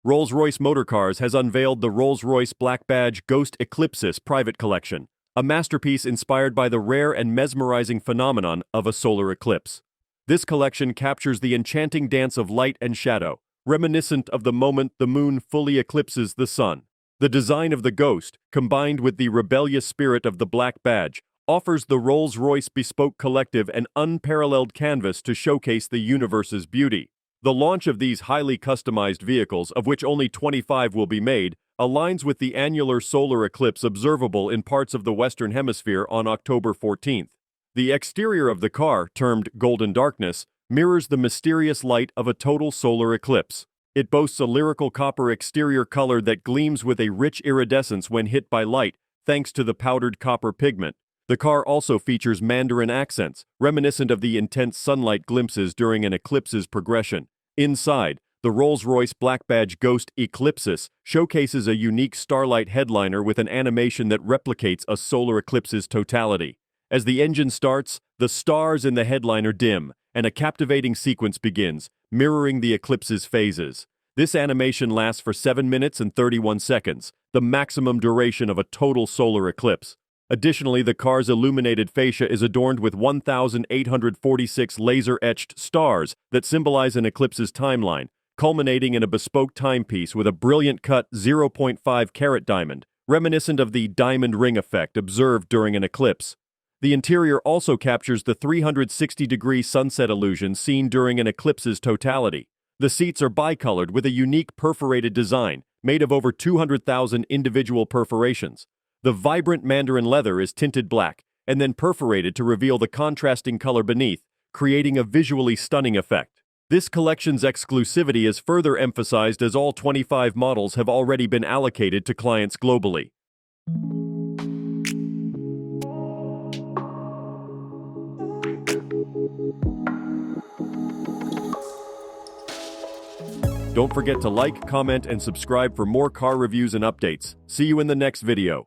Rolls-Royce Motor Cars has unveiled the Rolls-Royce Black Badge Ghost Ekleipsis private collection, a masterpiece inspired by the rare and mesmerizing phenomenon of a solar eclipse. This collection captures the enchanting dance of light and shadow, reminiscent of the moment the moon fully eclipses the sun. The design of the ghost, combined with the rebellious spirit of the Black Badge, offers the Rolls-Royce Bespoke Collective an unparalleled canvas to showcase the universe's beauty. The launch of these highly customized vehicles, of which only 25 will be made, aligns with the annular solar eclipse observable in parts of the Western Hemisphere on October 14th. The exterior of the car, termed Golden Darkness, mirrors the mysterious light of a total solar eclipse. It boasts a lyrical copper exterior color that gleams with a rich iridescence when hit by light, thanks to the powdered copper pigment. The car also features Mandarin accents, reminiscent of the intense sunlight glimpses during an eclipse's progression. Inside, the Rolls-Royce Black Badge Ghost Ekleipsis showcases a unique starlight headliner with an animation that replicates a solar eclipse's totality. As the engine starts, the stars in the headliner dim, and a captivating sequence begins, mirroring the eclipse's phases. This animation lasts for 7 minutes and 31 seconds, the maximum duration of a total solar eclipse. Additionally, the car's illuminated fascia is adorned with 1,846 laser-etched stars that symbolize an eclipse's timeline, culminating in a bespoke timepiece with a brilliant-cut 0.5-carat diamond, reminiscent of the diamond ring effect observed during an eclipse. The interior also captures the 360-degree sunset illusion seen during an eclipse's totality. The seats are bicolored with a unique perforated design, made of over 200,000 individual perforations. The vibrant Mandarin leather is tinted black, and then perforated to reveal the contrasting color beneath, creating a visually stunning effect. This collection's exclusivity is further emphasized as all 25 models have already been allocated to clients globally. Don't forget to like, comment, and subscribe for more car reviews and updates. See you in the next video.